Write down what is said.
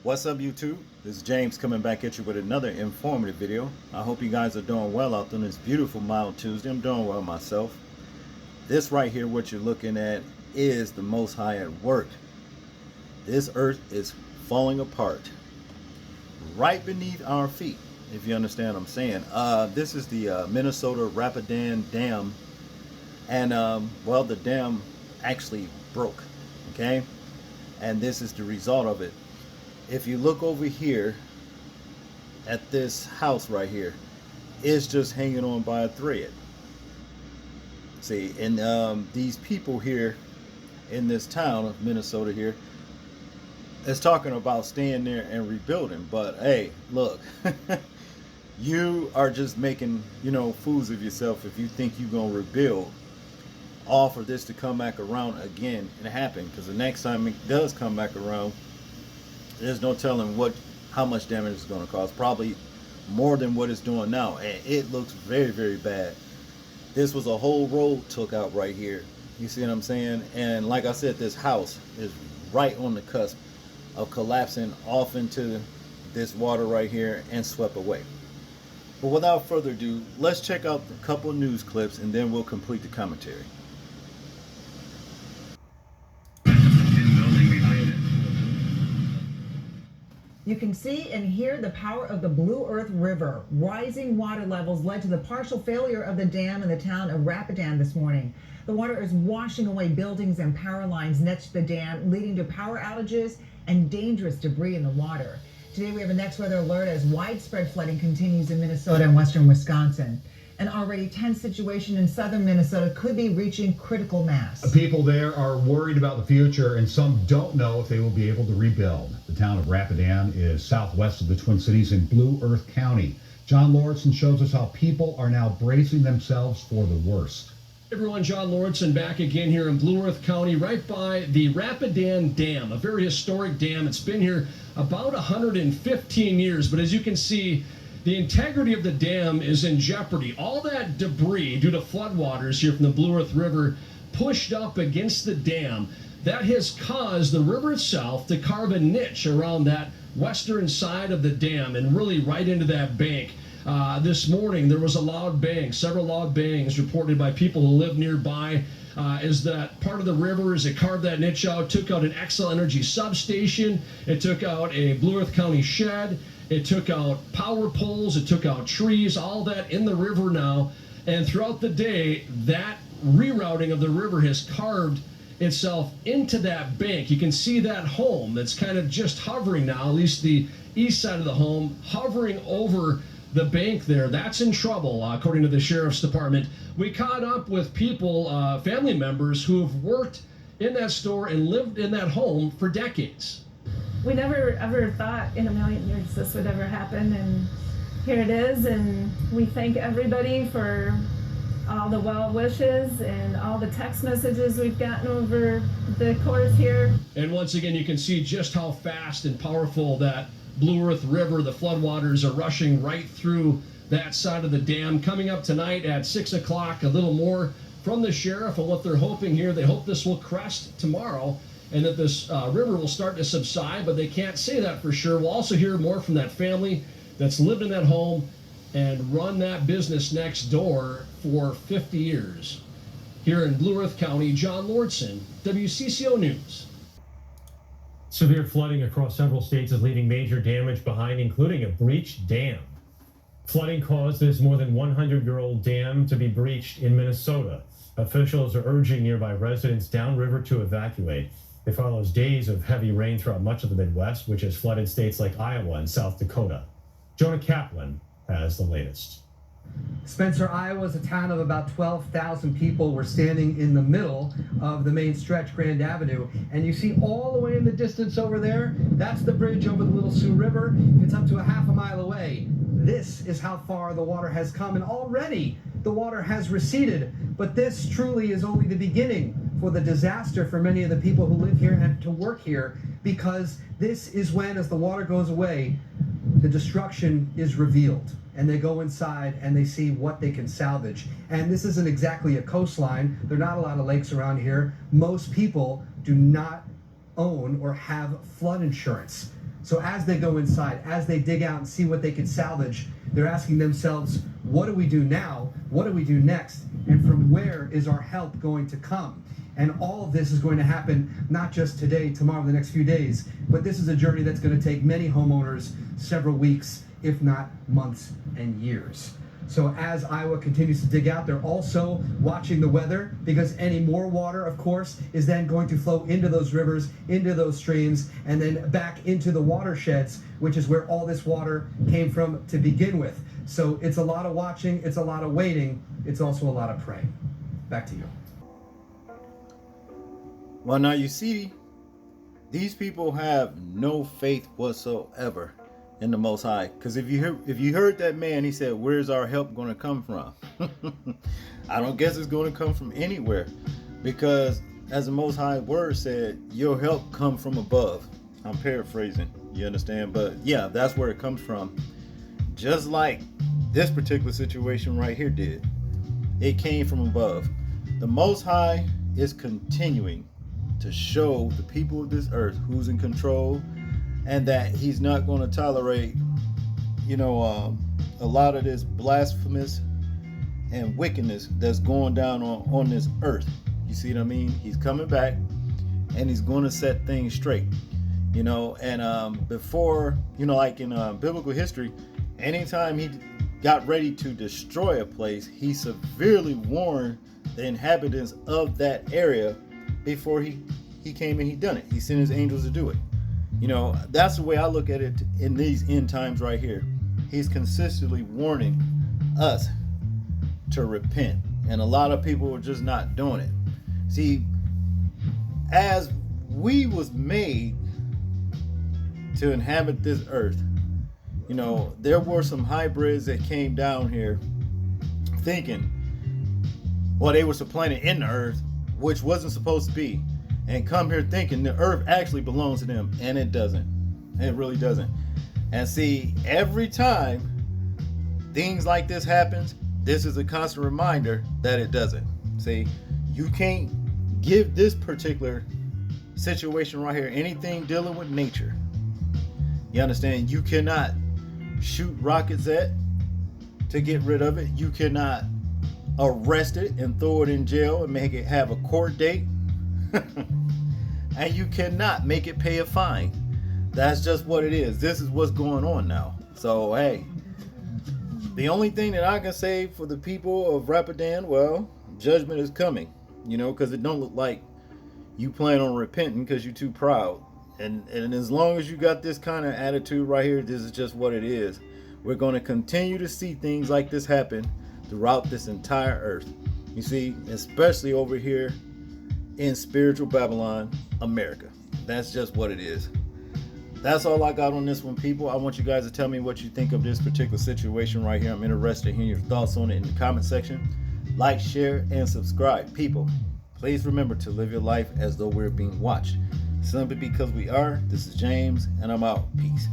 What's up, YouTube? This is James coming back at you with another informative video. I hope you guys are doing well out on this beautiful mild Tuesday. I'm doing well myself. This right here, what you're looking at, is the Most High at work. This earth is falling apart right beneath our feet, if you understand what I'm saying. This is the Minnesota Rapidan Dam, and well, the dam actually broke, okay? And this is the result of it. If you look over here at this house right here, it's just hanging on by a thread. See, and these people here in this town of Minnesota here is talking about staying there and rebuilding. But hey, look, you are just making, fools of yourself if you think you're gonna rebuild all for this to come back around again and happen. Because the next time it does come back around, there's no telling how much damage it's going to cause. Probably more than what it's doing now, and it looks very, very bad. This was a whole road took out right here. You see what I'm saying? And like I said, this house is right on the cusp of collapsing off into this water right here and swept away. But without further ado, let's check out a couple of news clips and then we'll complete the commentary. You can see and hear the power of the Blue Earth River. Rising water levels led to the partial failure of the dam in the town of Rapidan this morning. The water is washing away buildings and power lines next to the dam, leading to power outages and dangerous debris in the water. Today we have a next weather alert as widespread flooding continues in Minnesota and western Wisconsin. An already tense situation in southern Minnesota could be reaching critical mass. People there are worried about the future, and some don't know if they will be able to rebuild. The town of Rapidan is southwest of the Twin Cities in Blue Earth County. John Lauritsen shows us how people are now bracing themselves for the worst. Everyone, John Lauritsen back again here in Blue Earth County, right by the Rapidan Dam, a very historic dam. It's been here about 115 years, but as you can see, the integrity of the dam is in jeopardy. All that debris due to floodwaters here from the Blue Earth River pushed up against the dam. That has caused the river itself to carve a niche around that western side of the dam and really right into that bank. This morning there was a loud bang, several loud bangs reported by people who live nearby. As that part of the river, as it carved that niche out, took out an Xcel Energy substation, it took out a Blue Earth County shed, it took out power poles, it took out trees, all that in the river now. And throughout the day, that rerouting of the river has carved itself into that bank. You can see that home that's kind of just hovering now, at least the east side of the home, hovering over the bank there. That's in trouble, according to the Sheriff's Department. We caught up with people, family members who have worked in that store and lived in that home for decades. We never ever thought in a million years this would ever happen, and here it is. And we thank everybody for all the well wishes and all the text messages we've gotten over the course here. And once again, you can see just how fast and powerful that Blue Earth River, the floodwaters are rushing right through that side of the dam. Coming up tonight at 6 o'clock, a little more from the sheriff and what they're hoping here. They hope this will crest tomorrow and that this river will start to subside, but they can't say that for sure. We'll also hear more from that family that's lived in that home and run that business next door for 50 years. Here in Blue Earth County, John Lauritsen, WCCO News. Severe flooding across several states is leaving major damage behind, including a breached dam. Flooding caused this more than 100-year-old dam to be breached in Minnesota. Officials are urging nearby residents downriver to evacuate. It follows days of heavy rain throughout much of the Midwest, which has flooded states like Iowa and South Dakota. Jonah Kaplan has the latest. Spencer, Iowa is a town of about 12,000 people. We're standing in the middle of the main stretch, Grand Avenue, and you see all the way in the distance over there, that's the bridge over the Little Sioux River. It's up to a half a mile away. This is how far the water has come, and already the water has receded. But this truly is only the beginning for the disaster for many of the people who live here and to work here, because this is when, as the water goes away, the destruction is revealed. And they go inside and they see what they can salvage. And this isn't exactly a coastline. There are not a lot of lakes around here. Most people do not own or have flood insurance. So as they go inside, as they dig out and see what they can salvage, they're asking themselves, what do we do now? What do we do next? And from where is our help going to come? And all of this is going to happen not just today, tomorrow, the next few days, but this is a journey that's going to take many homeowners several weeks, if not months and years. So as Iowa continues to dig out, they're also watching the weather, because any more water, of course, is then going to flow into those rivers, into those streams, and then back into the watersheds, which is where all this water came from to begin with. So it's a lot of watching, it's a lot of waiting, it's also a lot of praying. Back to you. Well, now you see, these people have no faith whatsoever in the Most High. Because if you heard that man, he said, "Where's our help going to come from?" I don't guess it's going to come from anywhere, because as the Most High word said, your help come from above. I'm paraphrasing, you understand? But yeah, that's where it comes from. Just like this particular situation right here did. It came from above. The Most High is continuing to show the people of this earth who's in control, and that he's not going to tolerate, a lot of this blasphemous and wickedness that's going down on this earth. You see what I mean? He's coming back, and he's going to set things straight. And before, like in biblical history, anytime he got ready to destroy a place, he severely warned the inhabitants of that area before he came and he done it. He sent his angels to do it. That's the way I look at it in these end times right here. He's consistently warning us to repent, and a lot of people are just not doing it. See, as we was made to inhabit this earth, there were some hybrids that came down here thinking, well, they were supplanted in the earth, which wasn't supposed to be, and come here thinking the earth actually belongs to them, and it doesn't. It really doesn't. And see, every time things like this happens, this is a constant reminder that it doesn't. See, you can't give this particular situation right here anything dealing with nature. You understand? You cannot shoot rockets at to get rid of it. You cannot arrest it and throw it in jail and make it have a court date. And you cannot make it pay a fine. That's just what it is. This is what's going on now. So hey, the only thing that I can say for the people of Rapidan, well, judgment is coming, because it don't look like you plan on repenting because you're too proud. And as long as you got this kind of attitude right here, this is just what it is. We're going to continue to see things like this happen throughout this entire earth. You see, especially over here in spiritual Babylon, America. That's just what it is. That's all I got on this one, people. I want you guys to tell me what you think of this particular situation right here. I'm interested in hearing your thoughts on it in the comment section. Like, share, and subscribe. People, please remember to live your life as though we're being watched. Simply because we are. This is James, and I'm out. Peace.